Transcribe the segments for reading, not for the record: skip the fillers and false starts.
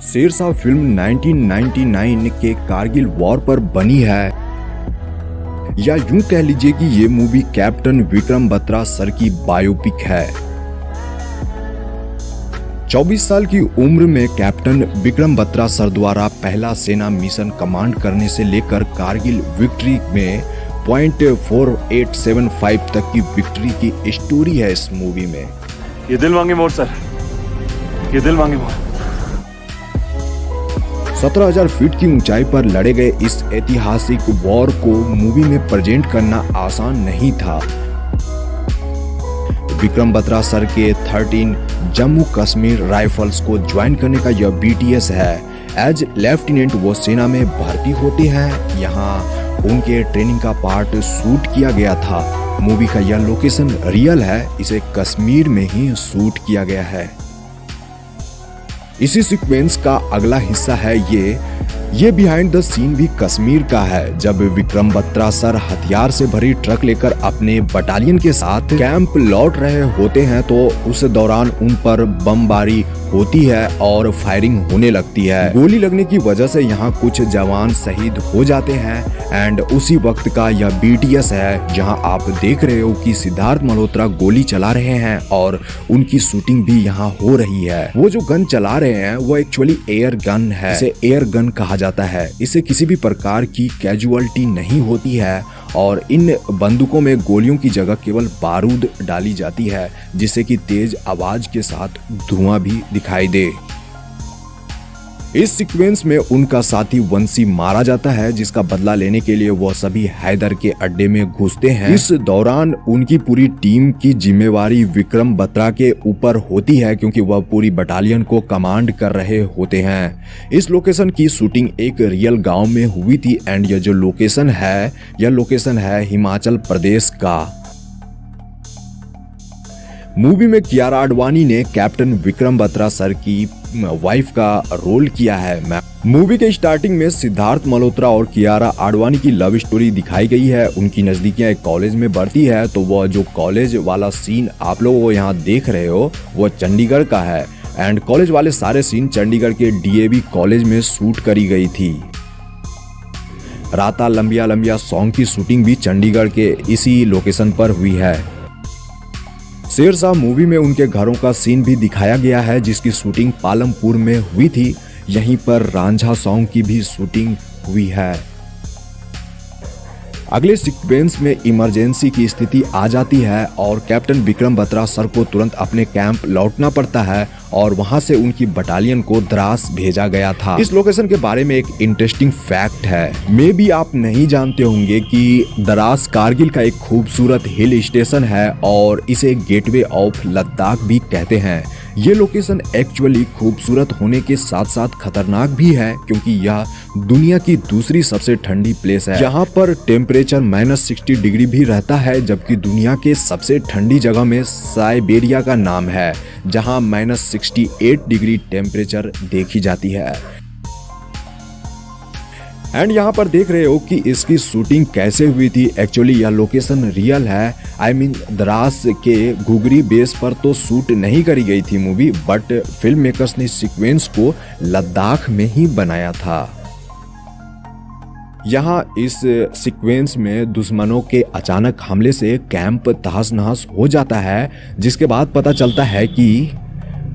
Sher Shah film 1999 के Kargil war पर बनी है, या यूं कह लीजिए कि ये movie captain Vikram Batra sir की बायोपिक है। 24 साल की उम्र में कैप्टन विक्रम बत्रा सर द्वारा पहला सेना मिशन कमांड करने से लेकर कारगिल विक्ट्री में .4875 तक की विक्ट्री की स्टोरी है इस मूवी में। ये दिल मांगे मोर सर, ये दिल मांगे मोर। 17,000 फीट की ऊंचाई पर लड़े गए इस ऐतिहासिक वॉर को मूवी में प्रेजेंट करना आसान नहीं था। विक्रम बत्रा सर के 13 जम्मू कश्मीर राइफल्स को ज्वाइन करने का यह BTS है। एज लेफ्टिनेंट वो सेना में भर्ती होते हैं। यहाँ उनके ट्रेनिंग का पार्ट शूट किया गया था। मूवी का यह लोकेशन रियल है, इसे कश्मीर में ही शूट किया गया है। इसी सीक्वेंस का अगला हिस्सा है ये बिहाइंड द सीन भी कश्मीर का है। जब विक्रम बत्रा सर हथियार से भरी ट्रक लेकर अपने बटालियन के साथ कैंप लौट रहे होते हैं तो उस दौरान उन पर बमबारी होती है और फायरिंग होने लगती है। गोली लगने की वजह से यहाँ कुछ जवान शहीद हो जाते हैं एंड उसी वक्त का यह BTS है जहाँ आप देख रहे हो कि सिद्धार्थ मल्होत्रा गोली चला रहे हैं और उनकी शूटिंग भी यहाँ हो रही है। वो जो गन चला रहे हैं वो एक्चुअली एयर गन है। इसे एयर गन कहा जाता है। इसे किसी भी प्रकार की कैजुअलिटी नहीं होती है और इन बंदूकों में गोलियों की जगह केवल बारूद डाली जाती है जिससे कि तेज आवाज के साथ धुआं भी दिखाई दे। इस सीक्वेंस में उनका साथी वंशी मारा जाता है जिसका बदला लेने के लिए वह सभी हैदर के अड्डे में घुसते हैं। इस दौरान उनकी पूरी टीम की जिम्मेवारी विक्रम बत्रा के ऊपर होती है क्योंकि वह पूरी बटालियन को कमांड कर रहे होते हैं। इस लोकेशन की शूटिंग एक रियल गांव में हुई थी एंड यह जो लोकेशन है यह लोकेशन है हिमाचल प्रदेश का। मूवी में कियारा आडवाणी ने कैप्टन विक्रम बत्रा सर की वाइफ का रोल किया है। मूवी के स्टार्टिंग में सिद्धार्थ मल्होत्रा और कियारा आडवाणी की लव स्टोरी दिखाई गई है। उनकी नजदीकियां एक कॉलेज में बढ़ती है तो वह जो कॉलेज वाला सीन आप लोग वो यहाँ देख रहे हो वह चंडीगढ़ का है एंड कॉलेज वाले सारे सीन चंडीगढ़ के DAV कॉलेज में शूट करी गई थी। राता लंबिया लंबिया सॉन्ग की शूटिंग भी चंडीगढ़ के इसी लोकेशन पर हुई है। शेरशाह मूवी में उनके घरों का सीन भी दिखाया गया है जिसकी शूटिंग पालमपुर में हुई थी। यहीं पर रांझा सॉन्ग की भी शूटिंग हुई है। अगले सीक्वेंस में इमरजेंसी की स्थिति आ जाती है और कैप्टन विक्रम बत्रा सर को तुरंत अपने कैंप लौटना पड़ता है और वहां से उनकी बटालियन को द्रास भेजा गया था। इस लोकेशन के बारे में एक इंटरेस्टिंग फैक्ट है। मे भी आप नहीं जानते होंगे कि द्रास कारगिल का एक खूबसूरत हिल स्टेशन है और इसे गेटवे ऑफ लद्दाख भी कहते हैं। ये लोकेशन एक्चुअली खूबसूरत होने के साथ साथ खतरनाक भी है क्योंकि यह दुनिया की दूसरी सबसे ठंडी प्लेस है। यहाँ पर टेम्परेचर -60 डिग्री भी रहता है जबकि दुनिया के सबसे ठंडी जगह में साइबेरिया का नाम है जहाँ -68 डिग्री टेम्परेचर देखी जाती है। एंड यहाँ पर देख रहे हो कि इसकी शूटिंग कैसे हुई थी। एक्चुअली यह लोकेशन रियल है। आई मीन द्रास के घुघरी बेस पर तो शूट नहीं करी गई थी मूवी, बट फिल्म मेकर्स ने सीक्वेंस को लद्दाख में ही बनाया था। यहाँ इस सीक्वेंस में दुश्मनों के अचानक हमले से कैंप तहस नहस हो जाता है जिसके बाद पता चलता है कि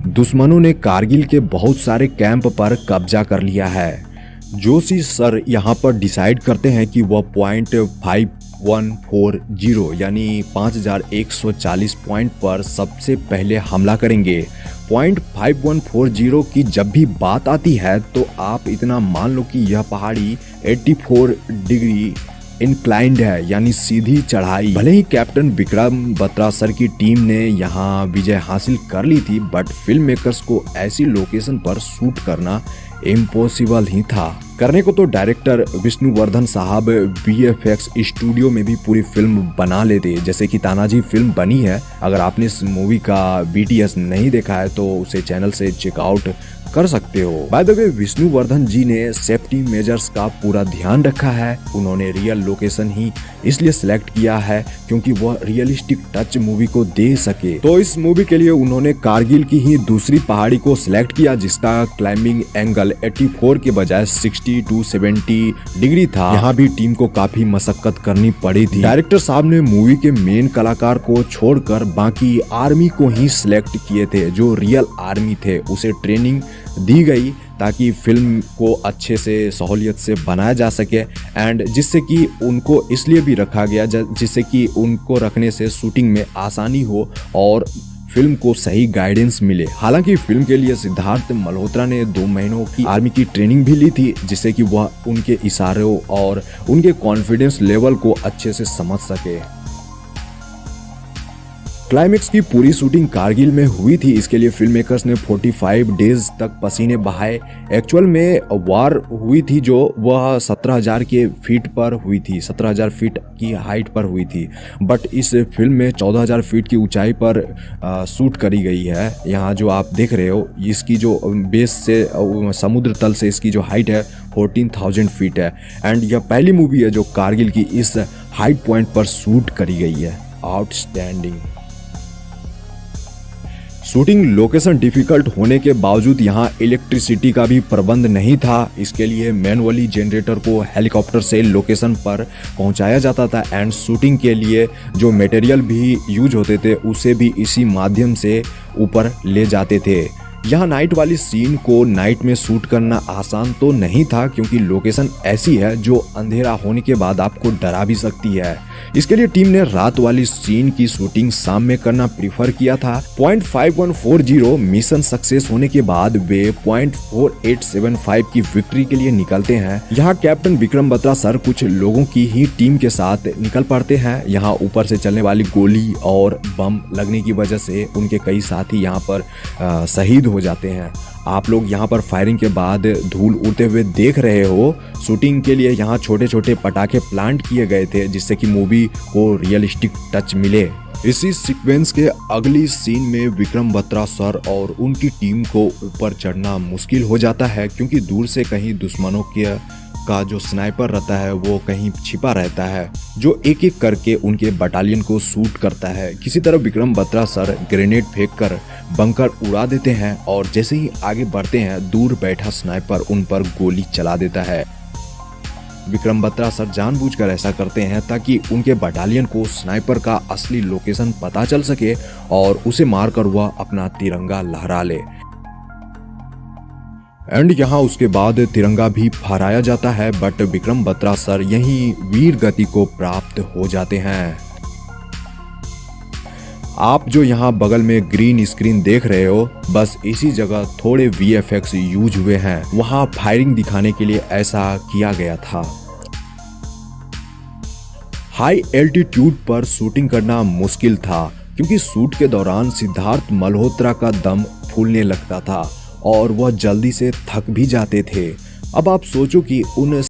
दुश्मनों ने कारगिल के बहुत सारे कैंप पर कब्जा कर लिया है। जोशी सर यहाँ पर डिसाइड करते हैं कि वह .5140 यानी 5140 पॉइंट पर सबसे पहले हमला करेंगे। .5140 की जब भी बात आती है तो आप इतना मान लो कि यह पहाड़ी 84 डिग्री इंक्लाइंड है यानी सीधी चढ़ाई। भले ही कैप्टन विक्रम बत्रा सर की टीम ने यहाँ विजय हासिल कर ली थी बट फिल्म मेकर्स को ऐसी लोकेशन पर शूट करना इम्पॉसिबल ही था। करने को तो डायरेक्टर विष्णुवर्धन साहब VFX स्टूडियो में भी पूरी फिल्म बना लेते, जैसे कि तानाजी फिल्म बनी है। अगर आपने इस मूवी का BTS नहीं देखा है तो उसे चैनल से चेकआउट कर सकते हो। बाय द वे विष्णुवर्धन जी ने सेफ्टी मेजर्स का पूरा ध्यान रखा है। उन्होंने रियल लोकेशन ही इसलिए सिलेक्ट किया है क्योंकि वह रियलिस्टिक टच मूवी को दे सके। तो इस मूवी के लिए उन्होंने कारगिल की ही दूसरी पहाड़ी को सिलेक्ट किया जिसका क्लाइंबिंग एंगल 84 के बजाय 60 to 70 डिग्री था। यहाँ भी टीम को काफी मशक्कत करनी पड़ी थी। डायरेक्टर साहब ने मूवी के मेन कलाकार को छोड़कर बाकी आर्मी को ही सिलेक्ट किए थे। जो रियल आर्मी थे उसे ट्रेनिंग दी गई ताकि फिल्म को अच्छे से सहूलियत से बनाया जा सके एंड जिससे कि उनको इसलिए भी रखा गया जिससे कि उनको रखने से शूटिंग में आसानी हो और फिल्म को सही गाइडेंस मिले। हालांकि फिल्म के लिए सिद्धार्थ मल्होत्रा ने 2 महीनों की आर्मी की ट्रेनिंग भी ली थी जिससे कि वह उनके इशारों और उनके कॉन्फिडेंस लेवल को अच्छे से समझ सके। क्लाइमेक्स की पूरी शूटिंग कारगिल में हुई थी। इसके लिए फिल्म मेकर्स ने 45 डेज तक पसीने बहाए। एक्चुअल में वार हुई थी जो वह 17,000 के फीट पर हुई थी, 17,000 फीट की हाइट पर हुई थी। बट इस फिल्म में 14,000 फीट की ऊंचाई पर शूट करी गई है। यहाँ जो आप देख रहे हो इसकी जो बेस से समुद्र तल से इसकी जो हाइट है 14,000 फीट है एंड यह पहली मूवी है जो कारगिल की इस हाइट पॉइंट पर शूट करी गई है। आउटस्टैंडिंग। शूटिंग लोकेशन डिफिकल्ट होने के बावजूद यहाँ इलेक्ट्रिसिटी का भी प्रबंध नहीं था। इसके लिए मैनुअली जनरेटर को हेलीकॉप्टर से लोकेशन पर पहुंचाया जाता था एंड शूटिंग के लिए जो मटेरियल भी यूज होते थे उसे भी इसी माध्यम से ऊपर ले जाते थे। यहाँ नाइट वाली सीन को नाइट में शूट करना आसान तो नहीं था क्योंकि लोकेशन ऐसी है जो अंधेरा होने के बाद आपको डरा भी सकती है। इसके लिए टीम ने रात वाली सीन की शूटिंग शाम में करना प्रीफर किया था। 0.5140 मिशन सक्सेस होने के बाद वे 0.4875 की विक्ट्री के लिए निकलते हैं। यहाँ कैप्टन विक्रम बत्रा सर कुछ लोगों की ही टीम के साथ निकल पड़ते हैं। यहाँ ऊपर से चलने वाली गोली और बम लगने की वजह से उनके कई साथी यहाँ पर शहीद हो जाते हैं। आप लोग यहाँ पर फायरिंग के बाद धूल उड़ते हुए देख रहे हो। शूटिंग के लिए यहाँ छोटे छोटे पटाखे प्लांट किए गए थे जिससे कि मूवी को रियलिस्टिक टच मिले। इसी सीक्वेंस के अगली सीन में विक्रम बत्रा सर और उनकी टीम को ऊपर चढ़ना मुश्किल हो जाता है क्योंकि दूर से कहीं दुश्मनों का जो स्नाइपर रहता है वो कहीं छिपा रहता है जो एक एक करके उनके बटालियन को शूट करता है। किसी तरह विक्रम बत्रा सर ग्रेनेड फेंककर बंकर उड़ा देते हैं और जैसे ही आगे बढ़ते हैं दूर बैठा स्नाइपर उन पर गोली चला देता है। विक्रम बत्रा सर जानबूझकर ऐसा करते हैं ताकि उनके बटालियन को स्नाइपर का असली लोकेशन पता चल सके और उसे मारकर वह अपना तिरंगा लहरा ले। एंड यहाँ उसके बाद तिरंगा भी फहराया जाता है बट विक्रम बत्रा सर यहीं वीर गति को प्राप्त हो जाते हैं। आप जो यहाँ बगल में ग्रीन स्क्रीन देख रहे हो बस इसी जगह थोड़े VFX यूज हुए हैं। वहाँ फायरिंग दिखाने के लिए ऐसा किया गया था। हाई एल्टीट्यूड पर शूटिंग करना मुश्किल था क्योंकि शूट के दौरान सिद्धार्थ मल्होत्रा का दम फूलने लगता था और वह जल्दी से थक भी जाते थे। अब आप सोचो कि उन